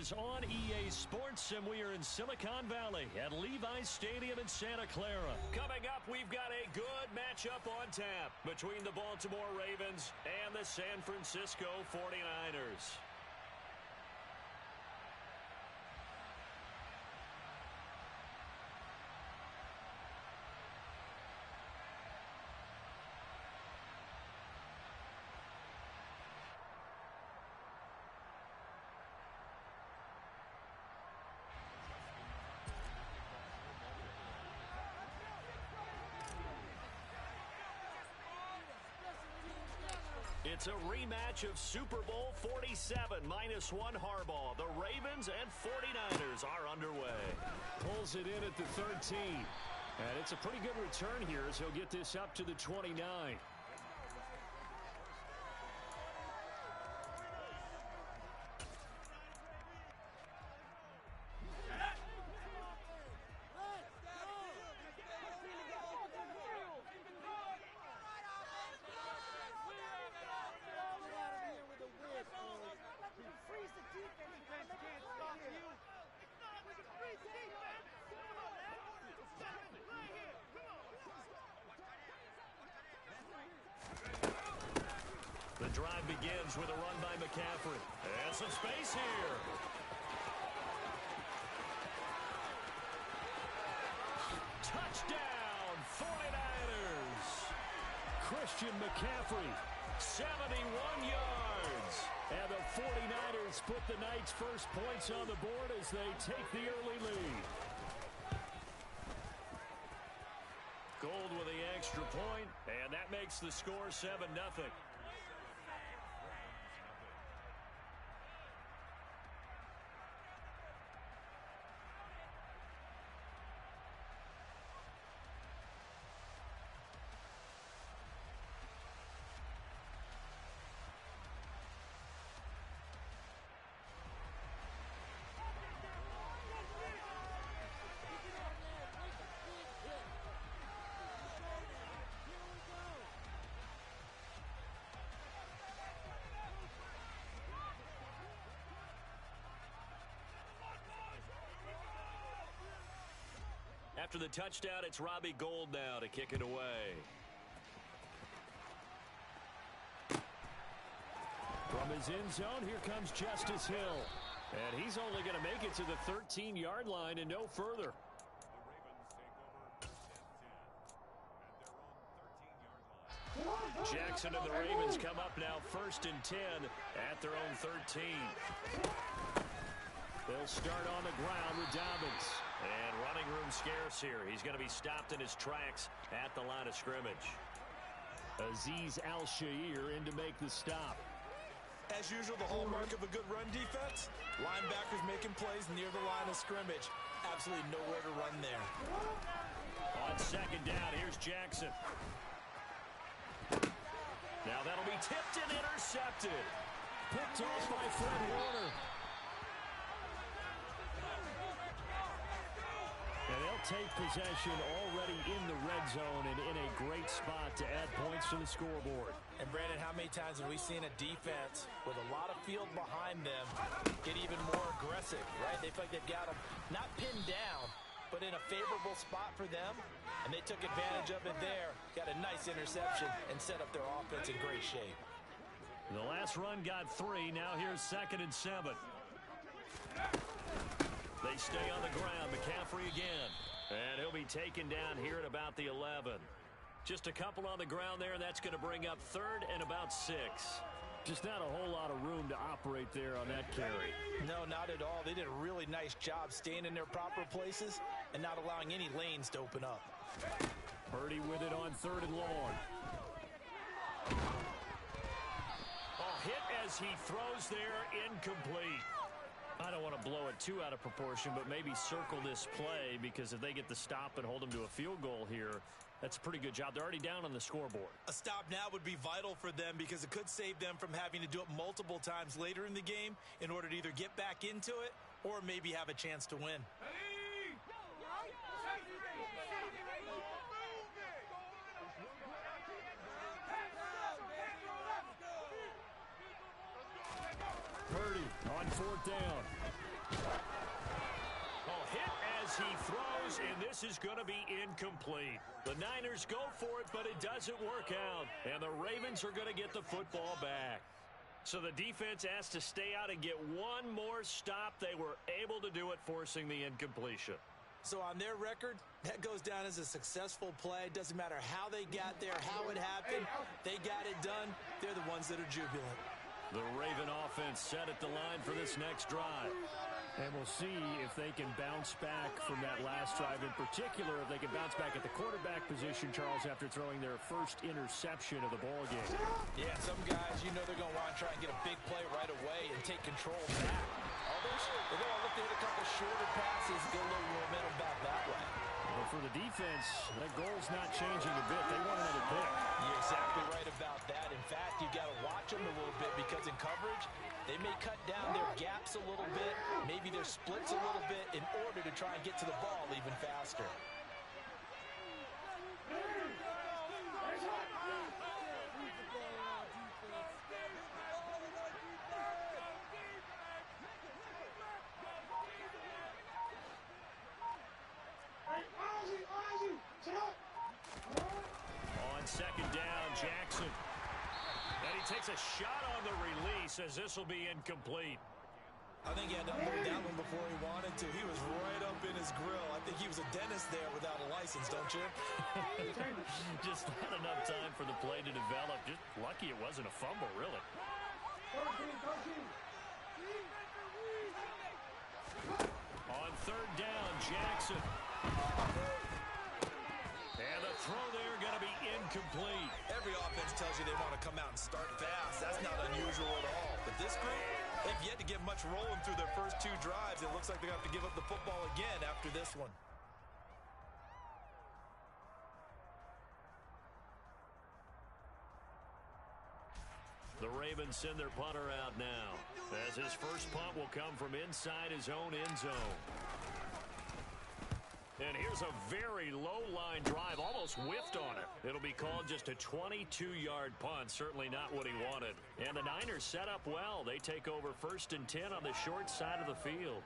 is on EA Sports, and we are in Silicon Valley at Levi's Stadium in Santa Clara. Coming up, we've got a good matchup on tap between the Baltimore Ravens and the San Francisco 49ers. It's a rematch of Super Bowl 47, -1 Harbaugh. The Ravens and 49ers are underway. Pulls it in at the 13. And it's a pretty good return here as he'll get this up to the 29. The drive begins with a run by McCaffrey. And some space here. Touchdown, 49ers. Christian McCaffrey, 71 yards. And the 49ers put the Knights' first points on the board as they take the early lead. Gold with the extra point, and that makes the score 7-0. After the touchdown, it's Robbie Gould now to kick it away. From his end zone, here comes Justice Hill. And he's only going to make it to the 13-yard line and no further. Jackson and the Ravens come up now 1st and 10 at their own 13. They'll start on the ground with Dobbins. And running room scarce here. He's going to be stopped in his tracks at the line of scrimmage. Azeez Al-Shaair in to make the stop. As usual, the hallmark of a good run defense, linebackers making plays near the line of scrimmage. Absolutely nowhere to run there. On 2nd down, here's Jackson. Now that'll be tipped and intercepted. Picked off by Fred Warner. And they'll take possession already in the red zone and in a great spot to add points to the scoreboard. And, Brandon, how many times have we seen a defense with a lot of field behind them get even more aggressive, right? They feel like they've got them not pinned down, but in a favorable spot for them, and they took advantage of it there, got a nice interception, and set up their offense in great shape. The last run got 3. Now here's 2nd and 7. They stay on the ground. McCaffrey again. And he'll be taken down here at about the 11. Just a couple on the ground there, and that's going to bring up 3rd and about 6. Just not a whole lot of room to operate there on that carry. No, not at all. They did a really nice job staying in their proper places and not allowing any lanes to open up. Purdy with it on 3rd and long. A hit as he throws there, incomplete. I don't want to blow it too out of proportion, but maybe circle this play, because if they get the stop and hold them to a field goal here, that's a pretty good job. They're already down on the scoreboard. A stop now would be vital for them because it could save them from having to do it multiple times later in the game in order to either get back into it or maybe have a chance to win. Purdy On fourth down. Oh, hit as he throws, and this is going to be incomplete. The Niners go for it, but it doesn't work out. And the Ravens are going to get the football back. So the defense has to stay out and get one more stop. They were able to do it, forcing the incompletion. So on their record, that goes down as a successful play. Doesn't matter how they got there, how it happened. They got it done. They're the ones that are jubilant. The Raven offense set at the line for this next drive. And we'll see if they can bounce back from that last drive. In particular, if they can bounce back at the quarterback position, Charles, after throwing their first interception of the ball game. Yeah, some guys, you know they're going to want to try and get a big play right away and take control back. Others, they're going to look to hit a couple shorter passes, get a little momentum back that way. Well, for the defense, that goal's not changing a bit. They want another pick. You're exactly right about that. In fact, you've got to watch them a little bit because in coverage, they may cut down their gaps a little bit, maybe their splits a little bit in order to try and get to the ball even faster. On second down, Jackson. And he takes a shot on the release as this will be incomplete. I think he had to unload that one before he wanted to. He was right up in his grill. I think he was a dentist there without a license, don't you? Just not enough time for the play to develop. Just lucky it wasn't a fumble, really. On third down, Jackson. And the throw there going to be incomplete. Every offense tells you they want to come out and start fast. That's not unusual at all. But this group, they've yet to get much rolling through their first two drives. It looks like they're going to have to give up the football again after this one. The Ravens send their punter out now, as his first punt will come from inside his own end zone. And here's a very low-line drive, almost whiffed on it. It'll be called just a 22-yard punt, certainly not what he wanted. And the Niners set up well. They take over 1st and 10 on the short side of the field.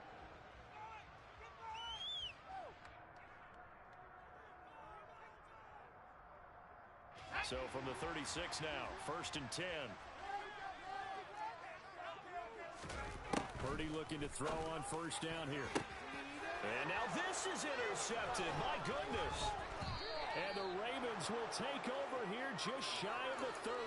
So from the 36 now, 1st and 10. Purdy looking to throw on first down here. And now this is intercepted. My goodness. And the Ravens will take over here just shy of the 30.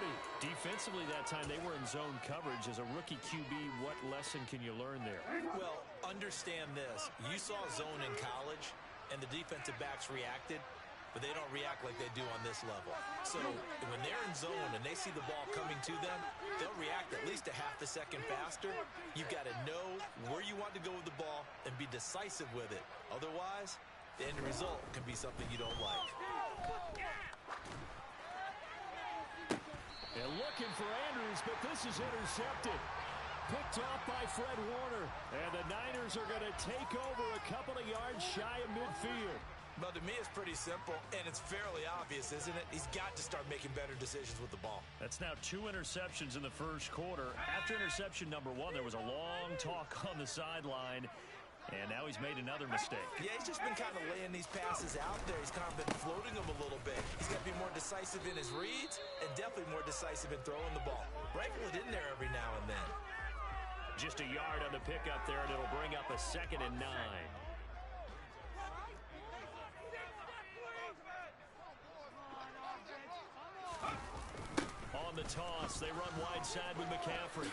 Defensively that time, they were in zone coverage. As a rookie QB, what lesson can you learn there? Well, understand this. You saw zone in college, and the defensive backs reacted, but they don't react like they do on this level. So when they're in zone and they see the ball coming to them, they'll react at least a half a second faster. You've got to know where you want to go with the ball and be decisive with it. Otherwise, the end result can be something you don't like. And looking for Andrews, but this is intercepted. Picked off by Fred Warner. And the Niners are going to take over a couple of yards shy of midfield. Well, to me, it's pretty simple, and it's fairly obvious, isn't it? He's got to start making better decisions with the ball. That's now 2 interceptions in the first quarter. After interception number 1, there was a long talk on the sideline, and now he's made another mistake. Yeah, he's just been kind of laying these passes out there. He's kind of been floating them a little bit. He's got to be more decisive in his reads and definitely more decisive in throwing the ball. Rifle it in there every now and then. Just a yard on the pickup there, and it'll bring up a 2nd and 9. On the toss, they run wide side with McCaffrey.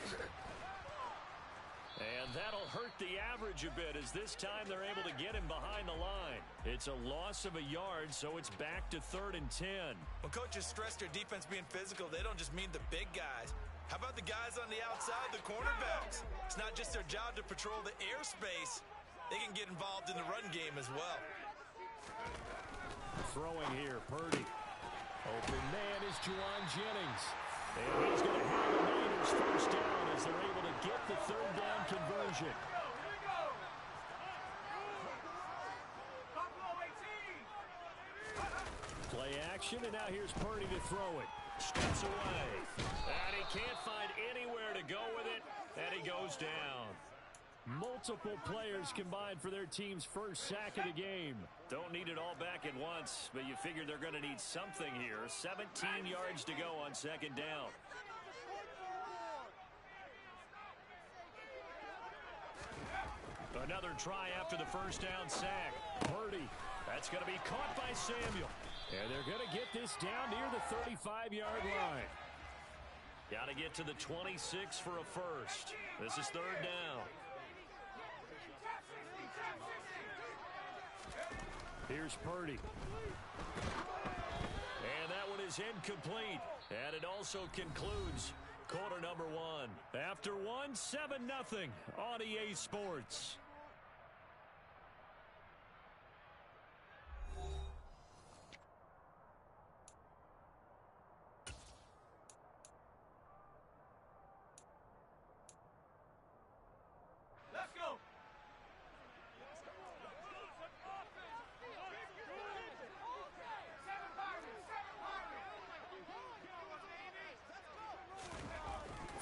And that'll hurt the average a bit, as this time they're able to get him behind the line. It's a loss of a yard, so it's back to 3rd and 10. When coaches stress their defense being physical, they don't just mean the big guys. How about the guys on the outside, the cornerbacks? It's not just their job to patrol the airspace. They can get involved in the run game as well. Throwing here, Purdy. Open man is Juwan Jennings. And he's going to have the Niners first down as they're able to get the 3rd down conversion. Play action, and now here's Purdy to throw it. Steps away. And he can't find anywhere to go with it. And he goes down. Multiple players combined for their team's first sack of the game. Don't need it all back at once, but you figure they're going to need something here. 17 yards to go on second down. Another try after the first down sack. Purdy. That's going to be caught by Samuel. And they're going to get this down near the 35-yard line. Got to get to the 26 for a first. This is third down. Here's Purdy. And that one is incomplete. And it also concludes quarter number one. After one, 7-0 on EA Sports.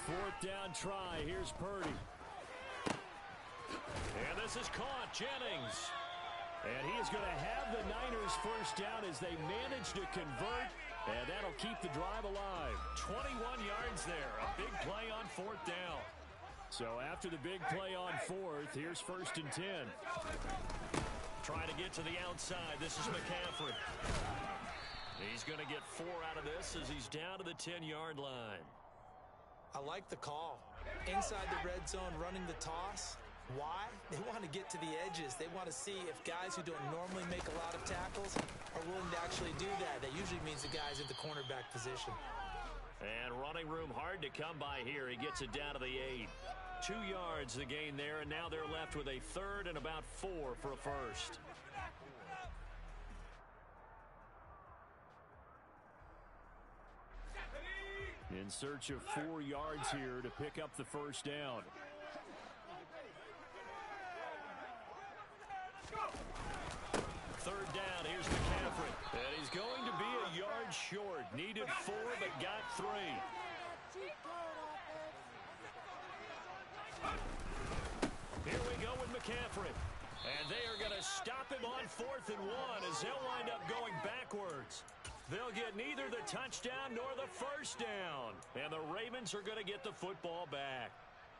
Fourth down try. Here's Purdy. And this is caught. Jennings. And he is going to have the Niners first down as they manage to convert. And that'll keep the drive alive. 21 yards there. A big play on fourth down. So after the big play on fourth, here's first and 10. Trying to get to the outside. This is McCaffrey. He's going to get 4 out of this as he's down to the 10-yard line. I like the call. Inside the red zone, running the toss. Why? They want to get to the edges. They want to see if guys who don't normally make a lot of tackles are willing to actually do that. That usually means the guys at the cornerback position. And running room hard to come by here. He gets it down to the 8. 2 yards the gain there, and now they're left with a third and about 4 for a first. In search of 4 yards here to pick up the first down. Third down, here's McCaffrey. And he's going to be a yard short. Needed 4, but got 3. Here we go with McCaffrey. And they are going to stop him on 4th and 1 as they'll wind up going backwards. They'll get neither the touchdown nor the first down. And the Ravens are going to get the football back.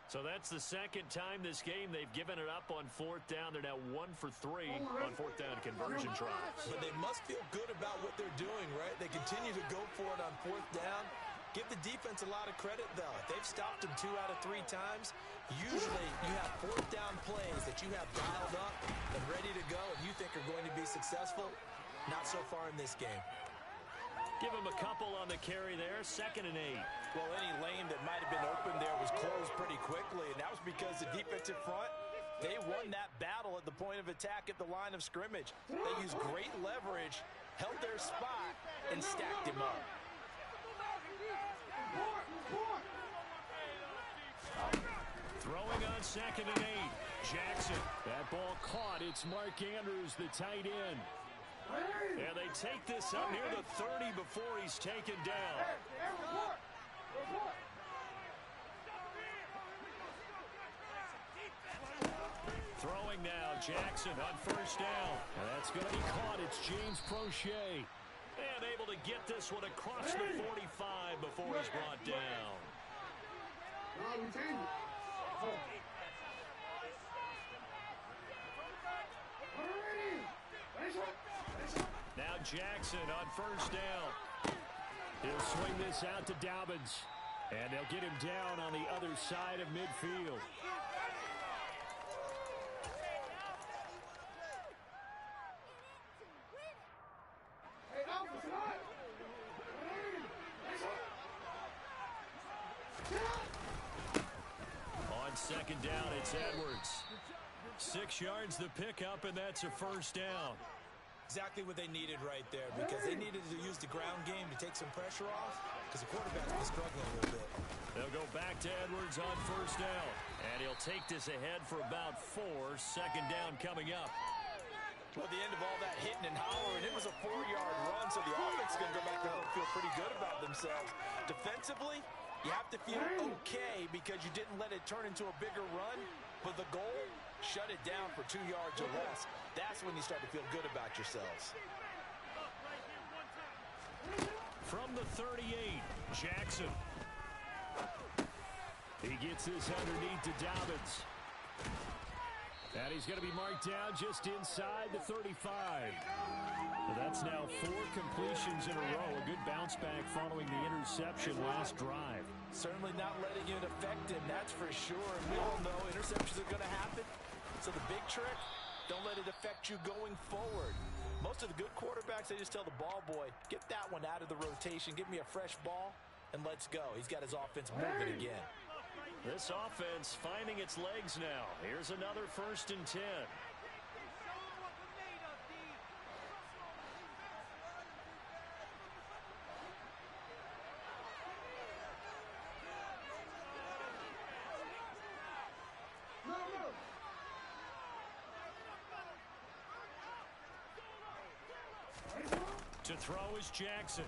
So that's the second time this game they've given it up on 4th down. They're now 1 for 3 on 4th down conversion tries. But they must feel good about what they're doing, right? They continue to go for it on 4th down. Give the defense a lot of credit, though. They've stopped them 2 out of 3 times. Usually, you have 4th down plays that you have dialed up and ready to go and you think are going to be successful. Not so far in this game. Give him a couple on the carry there. 2nd and 8. Well, any lane that might have been open there was closed pretty quickly, and that was because the defensive front, they won that battle at the point of attack at the line of scrimmage. They used great leverage, held their spot, and stacked him up. Throwing on 2nd and 8. Jackson. That ball caught. It's Mark Andrews, the tight end. And they take this up near the 30 before he's taken down. Throwing now, Jackson on 1st down. And that's going to be caught. It's James Prochet. And able to get this one across the 45 before he's brought down. Now Jackson on 1st down. He'll swing this out to Dobbins. And they'll get him down on the other side of midfield. On 2nd down, it's Edwards. 6 yards the pickup, and that's a 1st down. Exactly what they needed right there, because they needed to use the ground game to take some pressure off, because the quarterback's been struggling a little bit. They'll go back to Edwards on 1st down, and he'll take this ahead for about 4. 2nd down coming up. Well, at the end of all that hitting and hollering, it was a 4-yard run, so the offense is going to go back home and feel pretty good about themselves. Defensively, You have to feel okay because you didn't let it turn into a bigger run, but the goal, shut it down for 2 yards or less. That's when you start to feel good about yourselves. From the 38, Jackson. He gets this underneath to Dobbins. And he's going to be marked down just inside the 35. Well, that's now 4 completions in a row. A good bounce back following the interception last drive. Certainly not letting it affect him, that's for sure. And we all know interceptions are going to happen. So the big trick, don't let it affect you going forward. Most of the good quarterbacks, they just tell the ball boy, get that one out of the rotation, give me a fresh ball, and let's go. He's got his offense moving again. This offense finding its legs now. Here's another 1st and 10. To throw is Jackson.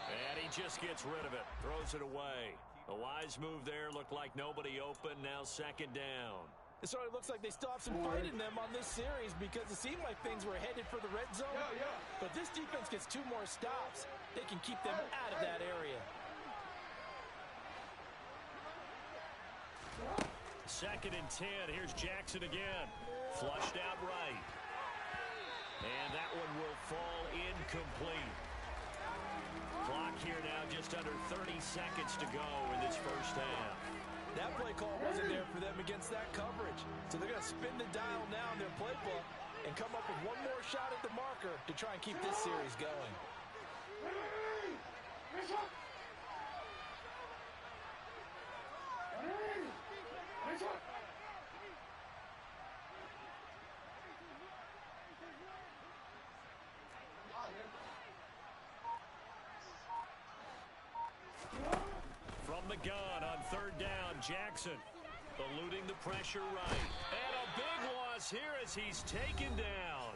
And he just gets rid of it. Throws it away. A wise move there. Looked like nobody open. Now 2nd down. It sort of looks like they still have some fight in them on this series because it seemed like things were headed for the red zone. But this defense gets 2 more stops. They can keep them out of that area. 2nd and 10. Here's Jackson again. Flushed out right. And that one will fall incomplete. Clock here now just under 30 seconds to go in this first half. That play call wasn't there for them against that coverage. So they're going to spin the dial now in their playbook and come up with one more shot at the marker to try and keep this series going. From the gun on 3rd down, Jackson eluding the pressure right. And a big loss here as he's taken down.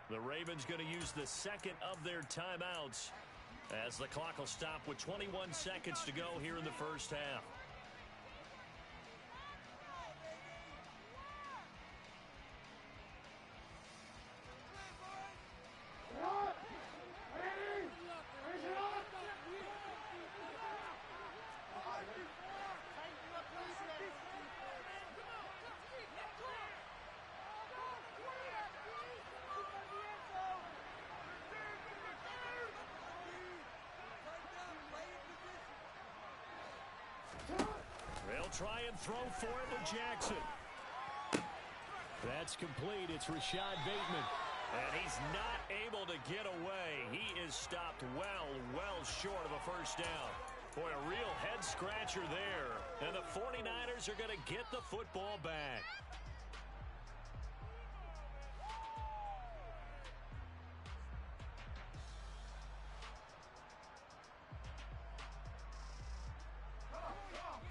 The Ravens going to use the 2nd of their timeouts as the clock will stop with 21 seconds to go here in the first half. Try and throw for it with Jackson. That's complete. It's Rashad Bateman. And he's not able to get away. He is stopped well short of a first down. Boy, a real head-scratcher there. And the 49ers are going to get the football back.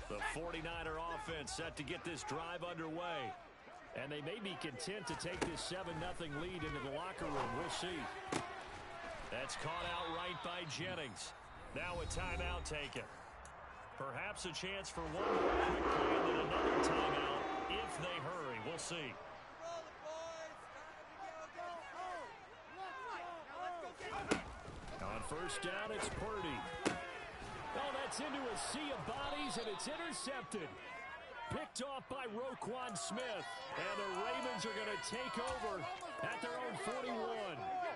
The 49er offense set to get this drive underway. And they may be content to take this 7-0 lead into the locker room. We'll see. That's caught out right by Jennings. Now a timeout taken. Perhaps a chance for one more quick play and then another timeout if they hurry. We'll see. On 1st down, it's Purdy. Oh, that's into a sea of bodies, and it's intercepted. Picked off by Roquan Smith. And the Ravens are going to take over at their own 41.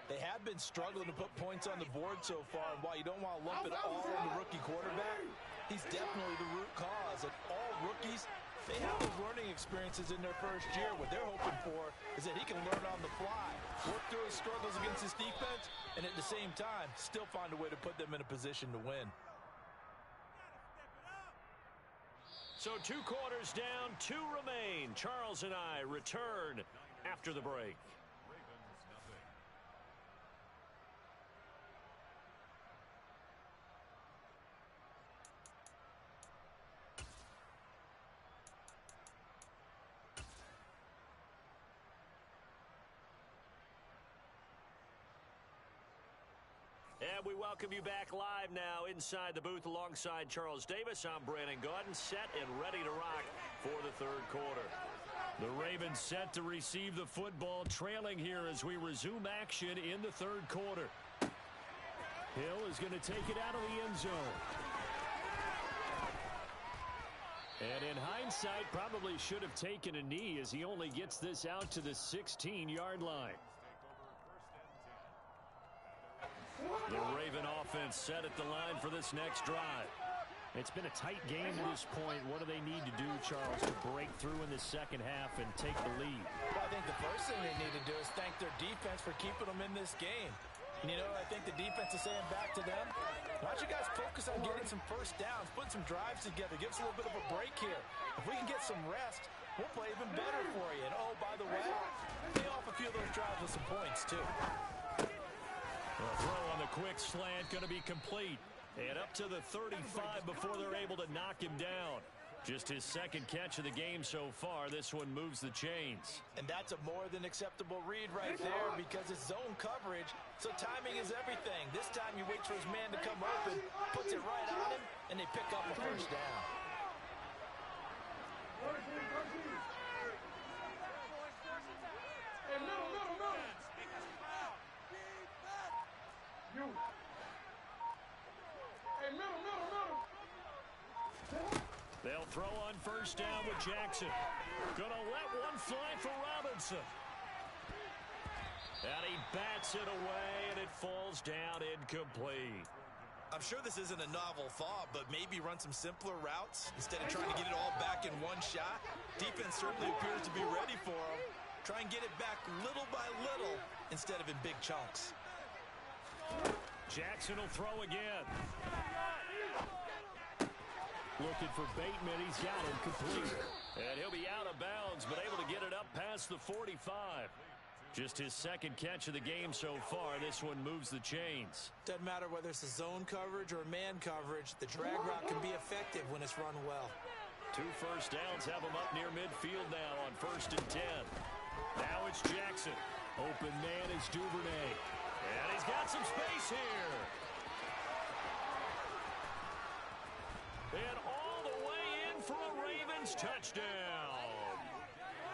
They have been struggling to put points on the board so far. And while you don't want to lump it all on the rookie quarterback, he's definitely the root cause. And all rookies, they have those learning experiences in their first year. What they're hoping for is that he can learn on the fly, work through his struggles against his defense, and at the same time, still find a way to put them in a position to win. So 2 quarters down, 2 remain. Charles and I return after the break. And we welcome you back live now inside the booth alongside Charles Davis. I'm Brandon Gaudin, set and ready to rock for the third quarter. The Ravens set to receive the football, trailing here as we resume action in the third quarter. Hill is going to take it out of the end zone. And in hindsight, probably should have taken a knee as he only gets this out to the 16-yard line. The Raven offense set at the line for this next drive. It's been a tight game to this point. What do they need to do, Charles, to break through in the second half and take the lead? Well, I think the first thing they need to do is thank their defense for keeping them in this game. And, you know, I think the defense is saying back to them, why don't you guys focus on getting some first downs, putting some drives together, give us a little bit of a break here. If we can get some rest, we'll play even better for you. And, oh, by the way, pay off a few of those drives with some points, too. The throw on the quick slant going to be complete. And up to the 35 before they're able to knock him down. Just his second catch of the game so far. This one moves the chains. And that's a more than acceptable read right there because it's zone coverage, so timing is everything. This time you wait for his man to come open, puts it right on him, and they pick up a first down. They'll throw on first down with Jackson. Gonna let one fly for Robinson. And he bats it away, and it falls down incomplete. I'm sure this isn't a novel thought, but maybe run some simpler routes instead of trying to get it all back in one shot. Defense certainly appears to be ready for him. Try and get it back little by little instead of in big chunks. Jackson will throw again. Looking for Bateman. He's got him complete. And he'll be out of bounds, but able to get it up past the 45. Just his second catch of the game so far. This one moves the chains. Doesn't matter whether it's a zone coverage or man coverage. The drag route can be effective when it's run well. 2 first downs have him up near midfield now on 1st and 10. Now it's Jackson. Open man is Duvernay. And he's got some space here. And all the way in for a Ravens touchdown.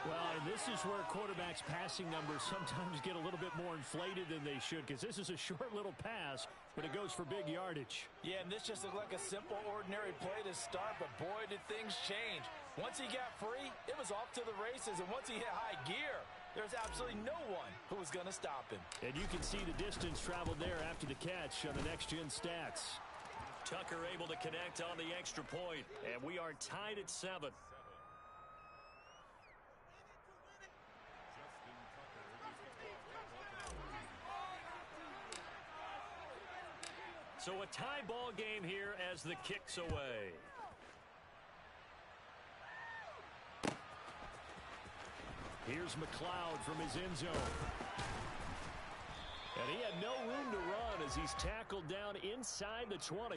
Well, and this is where quarterbacks' passing numbers sometimes get a little bit more inflated than they should, because this is a short little pass, but it goes for big yardage. Yeah, and this just looked like a simple, ordinary play to start, but boy, did things change. Once he got free, it was off to the races, and once he hit high gear, there's absolutely no one who was going to stop him. And you can see the distance traveled there after the catch on the next-gen stats. Tucker able to connect on the extra point, and we are tied at 7. So a tie ball game here as the kick's away. Here's McLeod from his end zone. And he had no room to run as he's tackled down inside the 20.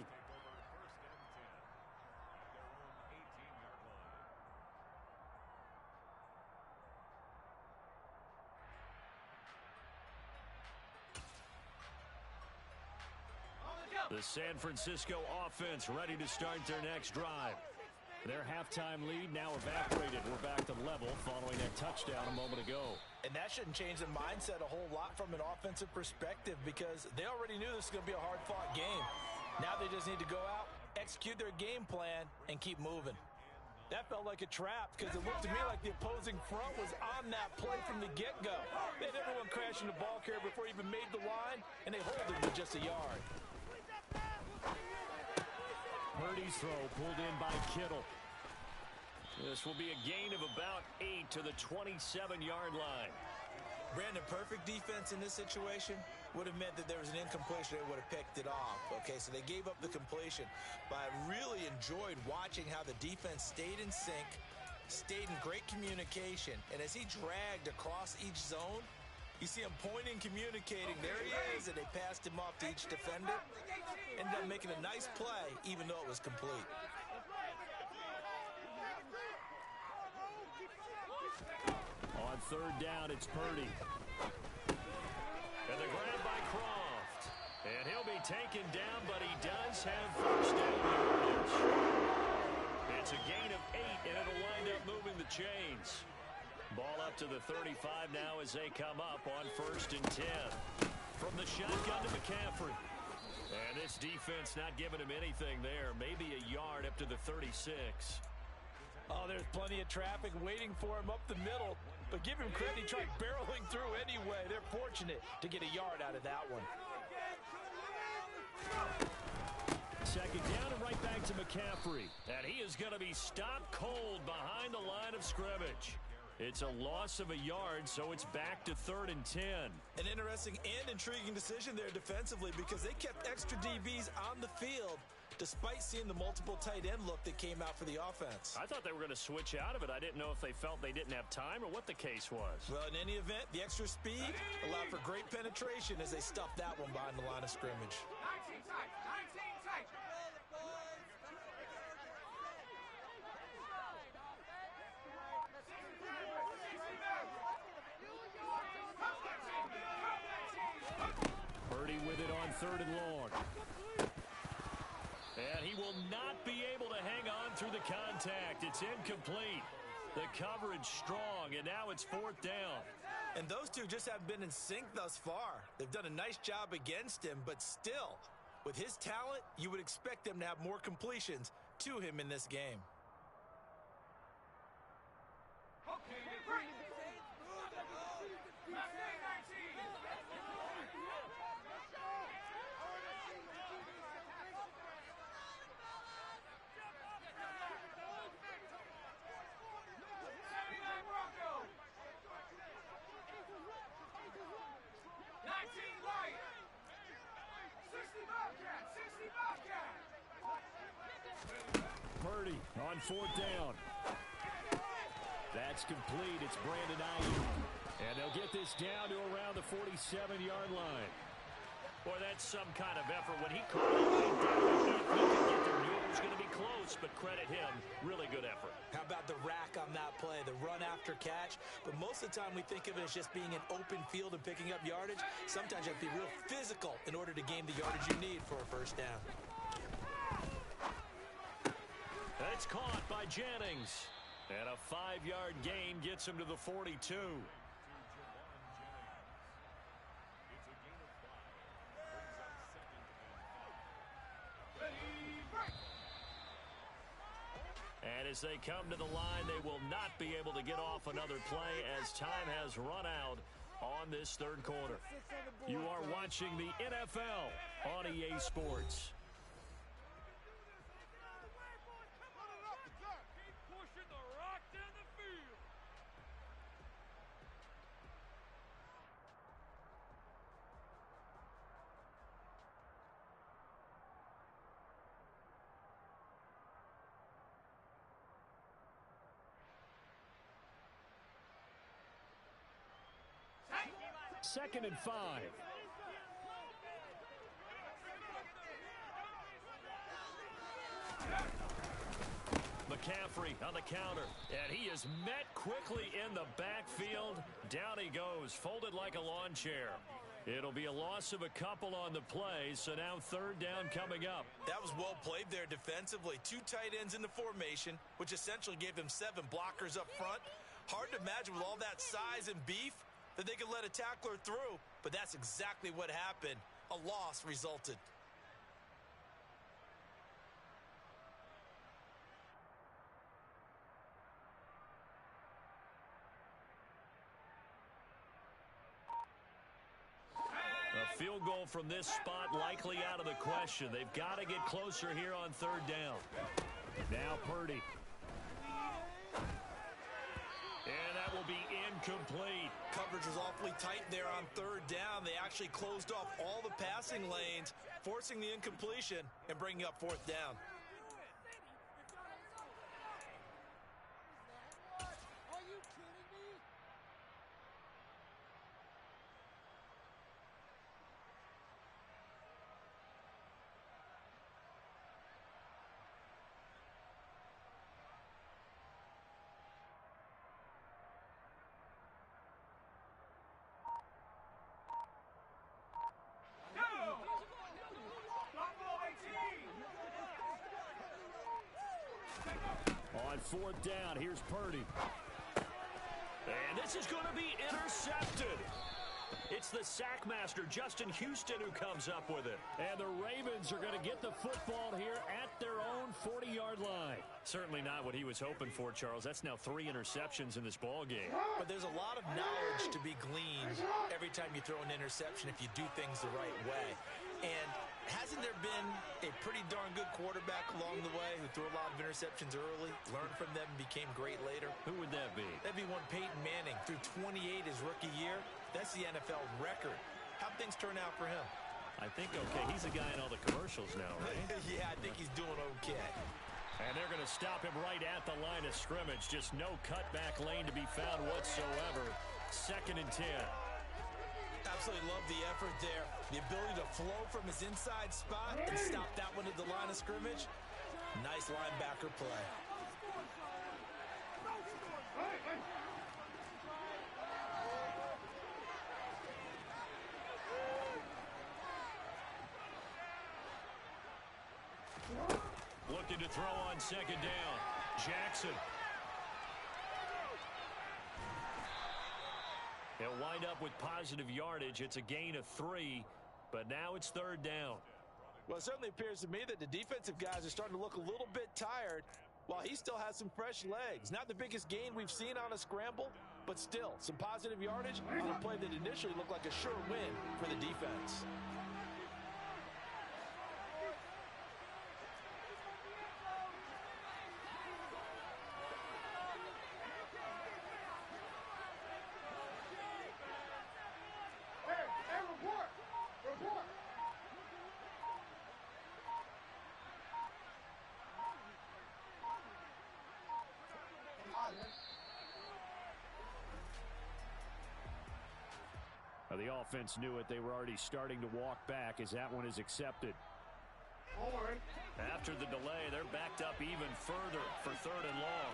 The San Francisco offense ready to start their next drive. Their halftime lead now evaporated. We're back to level following that touchdown a moment ago. And that shouldn't change the mindset a whole lot from an offensive perspective because they already knew this was going to be a hard-fought game. Now they just need to go out, execute their game plan, and keep moving. That felt like a trap because it looked to me like the opposing front was on that play from the get-go. They had everyone crashing the ball carrier before he even made the line, and they hold him to just a yard. Purdy's throw pulled in by Kittle. This will be a gain of about 8 to the 27-yard line. Brandon, perfect defense in this situation would have meant that there was an incompletion. They would have picked it off. Okay, so they gave up the completion. But I really enjoyed watching how the defense stayed in sync, stayed in great communication. And as he dragged across each zone, you see him pointing, communicating. There he is, and they passed him off to each defender. Ended up making a nice play, even though it was complete. On 3rd down, it's Purdy. And the grab by Croft. And he'll be taken down, but he does have first down yardage. It's a gain of 8, and it'll wind up moving the chains. Ball up to the 35 now as they come up on 1st and 10. From the shotgun to McCaffrey. And this defense not giving him anything there. Maybe a yard up to the 36. Oh, there's plenty of traffic waiting for him up the middle. But give him credit, he tried barreling through anyway. They're fortunate to get a yard out of that one. Second down and right back to McCaffrey. And he is going to be stopped cold behind the line of scrimmage. It's a loss of a yard, so it's back to 3rd and 10. An interesting and intriguing decision there defensively because they kept extra DBs on the field despite seeing the multiple tight end look that came out for the offense. I thought they were going to switch out of it. I didn't know if they felt they didn't have time or what the case was. Well, in any event, the extra speed allowed for great penetration as they stuffed that one behind the line of scrimmage. 19 tight, 19 tight. Purdy with it on 3rd and long. And he will not be able to hang on through the contact. It's incomplete. The coverage strong, and now it's 4th down. And those two just haven't been in sync thus far. They've done a nice job against him, but still, with his talent, you would expect them to have more completions to him in this game. Okay, break. Purdy on 4th down. That's complete. It's Brandon Ayuk. And they'll get this down to around the 47-yard line. Boy, that's some kind of effort. When he caught it way down, he could get there. Knew it was going to be close, but credit him. Really good effort. How about the rack on that play, the run after catch? But most of the time we think of it as just being an open field and picking up yardage. Sometimes you have to be real physical in order to gain the yardage you need for a first down. That's caught by Jennings. And a 5-yard gain gets him to the 42. And as they come to the line, they will not be able to get off another play as time has run out on this 3rd quarter. You are watching the NFL on EA Sports. Second and 5. McCaffrey on the counter, and he is met quickly in the backfield. Down he goes, folded like a lawn chair. It'll be a loss of a couple on the play, so now 3rd down coming up. That was well played there defensively. 2 tight ends in the formation, which essentially gave them 7 blockers up front. Hard to imagine with all that size and beef that they could let a tackler through, but that's exactly what happened. A loss resulted. A field goal from this spot likely out of the question. They've got to get closer here on 3rd down. Now Purdy. And that will be incomplete. Coverage was awfully tight there on 3rd down. They actually closed off all the passing lanes, forcing the incompletion and bringing up 4th down. On fourth down, here's Purdy. And this is going to be intercepted. It's the sackmaster, Justin Houston, who comes up with it. And the Ravens are going to get the football here at their own 40-yard line. Certainly not what he was hoping for, Charles. That's now 3 interceptions in this ball game. But there's a lot of knowledge to be gleaned every time you throw an interception if you do things the right way. And hasn't there been a pretty darn good quarterback along the way who threw a lot of interceptions early, learned from them, and became great later? Who would that be? That'd be one Peyton Manning. Threw 28 his rookie year. That's the NFL record. How'd things turn out for him? I think okay. He's the guy in all the commercials now, right? Yeah, I think he's doing okay. And they're going to stop him right at the line of scrimmage. Just no cutback lane to be found whatsoever. 2nd and 10. Absolutely love the effort there. The ability to flow from his inside spot and stop that one at the line of scrimmage. Nice linebacker play. Looking to throw on 2nd down. Jackson. He'll wind up with positive yardage. It's a gain of 3, but now it's 3rd down. Well, it certainly appears to me that the defensive guys are starting to look a little bit tired while he still has some fresh legs. Not the biggest gain we've seen on a scramble, but still some positive yardage on a play that initially looked like a sure win for the defense. The offense knew it. They were already starting to walk back as that one is accepted. After the delay, they're backed up even further for 3rd and long.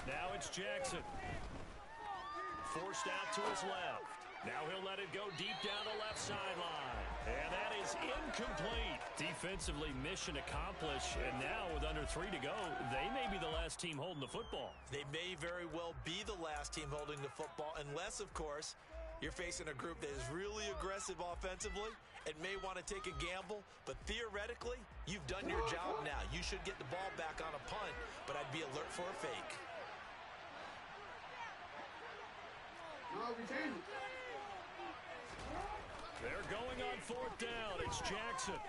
Now it's Jackson. Forced out to his left. Now he'll let it go deep down the left sideline. And that is incomplete. Defensively, mission accomplished. And now with under 3 to go, they may be the last team holding the football. They may very well be the last team holding the football, unless, of course, you're facing a group that is really aggressive offensively and may want to take a gamble. But theoretically, you've done your job now. You should get the ball back on a punt, but I'd be alert for a fake. They're going on 4th down. It's Jackson.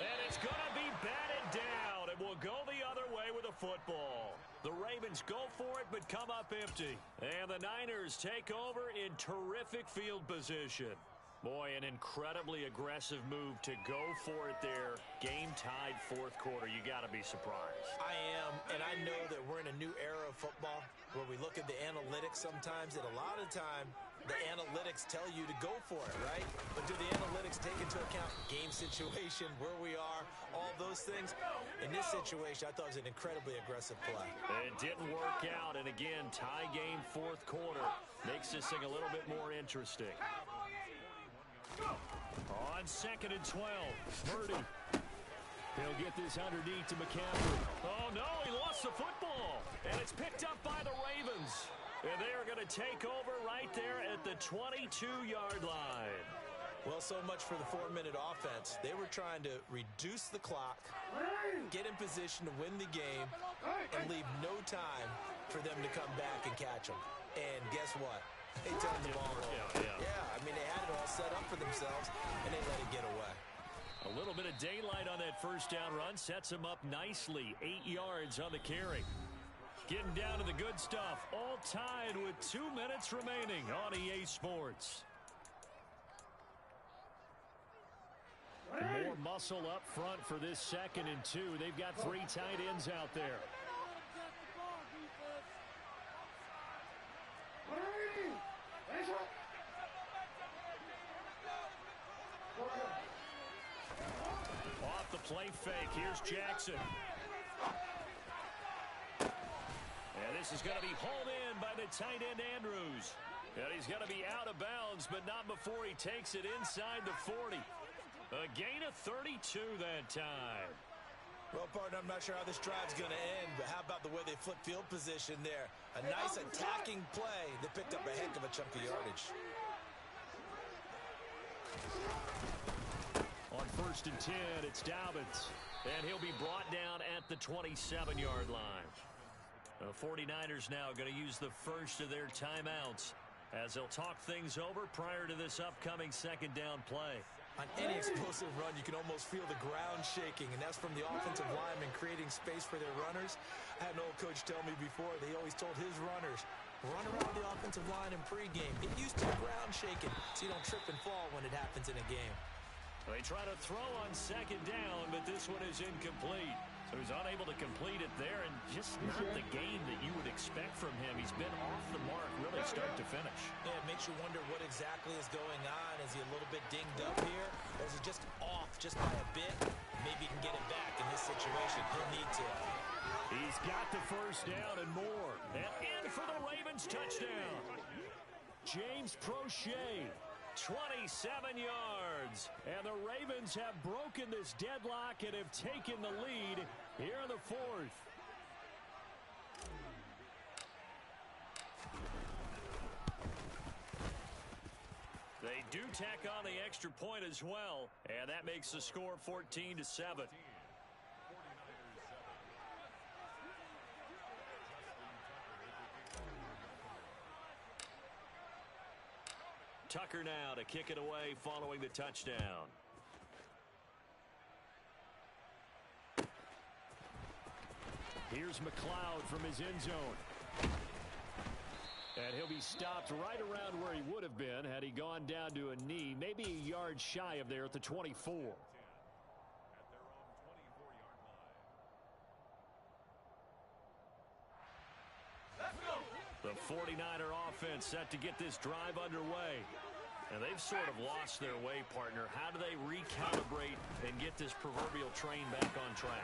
And it's going to be batted down. It will go the other way with a football. The Ravens go for it but come up empty. And the Niners take over in terrific field position. Boy, an incredibly aggressive move to go for it there. Game-tied 4th quarter. You got to be surprised. I am, and I know that we're in a new era of football where we look at the analytics sometimes, and a lot of time the analytics tell you to go for it, right? But do the analytics take into account game situation, where we are, all those things? In this situation, I thought it was an incredibly aggressive play. It didn't work out, and again, tie game 4th quarter. Makes this thing a little bit more interesting. On 2nd and 12, Purdy. He'll get this underneath to McCaffrey. Oh, no, he lost the football. And it's picked up by the Ravens. And they are going to take over right there at the 22-yard line. Well, so much for the 4-minute offense. They were trying to reduce the clock, get in position to win the game, and leave no time for them to come back and catch them. And guess what? They turned the ball over. Yeah, I mean, they had it all set up for themselves, and they let it get away. A little bit of daylight on that 1st down run sets him up nicely. 8 yards on the carry. Getting down to the good stuff. All tied with 2 minutes remaining on EA Sports. More muscle up front for this 2nd and 2. They've got 3 tight ends out there. Off the play fake. Here's Jackson. this is going to be hauled in by the tight end, Andrews. And he's going to be out of bounds, but not before he takes it inside the 40. A gain of 32 that time. Well, partner, I'm not sure how this drive's going to end, but how about the way they flip field position there? A nice attacking play that picked up a heck of a chunk of yardage. On 1st and 10, it's Dobbins. And he'll be brought down at the 27-yard line. The 49ers now going to use the first of their timeouts as they'll talk things over prior to this upcoming second down play. On any explosive run, you can almost feel the ground shaking, and that's from the offensive linemen creating space for their runners. I had an old coach tell me before, they always told his runners, run around the offensive line in pregame. Get used to the ground shaking so you don't trip and fall when it happens in a game. They try to throw on second down, but this one is incomplete. So he's unable to complete it there, and just not the game that you would expect from him. He's been off the mark really start to finish. Yeah, it makes you wonder what exactly is going on. Is he a little bit dinged up here? Or is he just off just by a bit? Maybe he can get it back in this situation. He'll need to. He's got the first down and more. And in for the Ravens touchdown. James Prochet. 27 yards. And the Ravens have broken this deadlock and have taken the lead here in the 4th. They do tack on the extra point as well, and that makes the score 14-7. Tucker now to kick it away following the touchdown. Here's McLeod from his end zone. And he'll be stopped right around where he would have been had he gone down to a knee, maybe a yard shy of there at the 24. The 49er offense set to get this drive underway. And they've sort of lost their way, partner. How do they recalibrate and get this proverbial train back on track?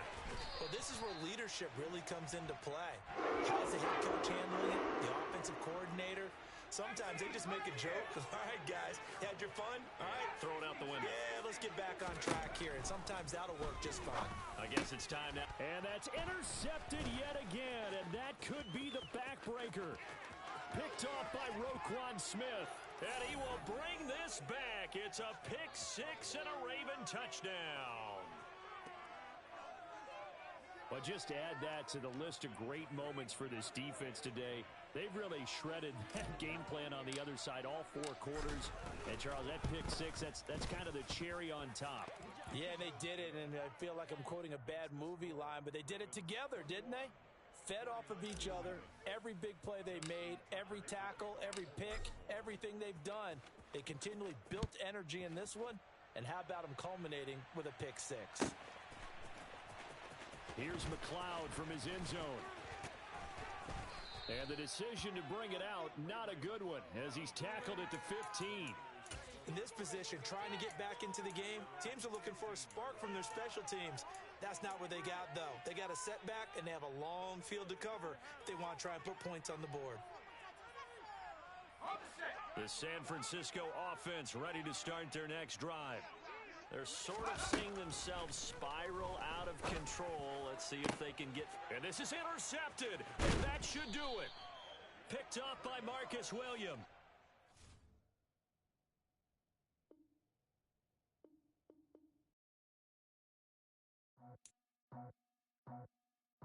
Well, this is where leadership really comes into play. How's the head coach handling it? The offensive coordinator? Sometimes they just make a joke. All right, guys, you had your fun? All right. Throw it out the window. Yeah, let's get back on track here. And sometimes that'll work just fine. I guess it's time now. And that's intercepted yet again. And that could be the backbreaker. Picked off by Roquan Smith. And he will bring this back. It's a pick six and a Raven touchdown. Well, just add that to the list of great moments for this defense today. They've really shredded that game plan on the other side all 4 quarters. And, Charles, that pick six, that's kind of the cherry on top. Yeah, they did it, and I feel like I'm quoting a bad movie line, but they did it together, didn't they? Fed off of each other, every big play they made, every tackle, every pick, everything they've done. They continually built energy in this one, and how about them culminating with a pick six? Here's McLeod from his end zone. And the decision to bring it out, not a good one, as he's tackled at the 15. In this position, trying to get back into the game, teams are looking for a spark from their special teams. That's not what they got, though. They got a setback, and they have a long field to cover if they want to try and put points on the board. The San Francisco offense ready to start their next drive. They're sort of seeing themselves spiral out of control. Let's see if they can get... And this is intercepted, and that should do it. Picked off by Marcus Williams.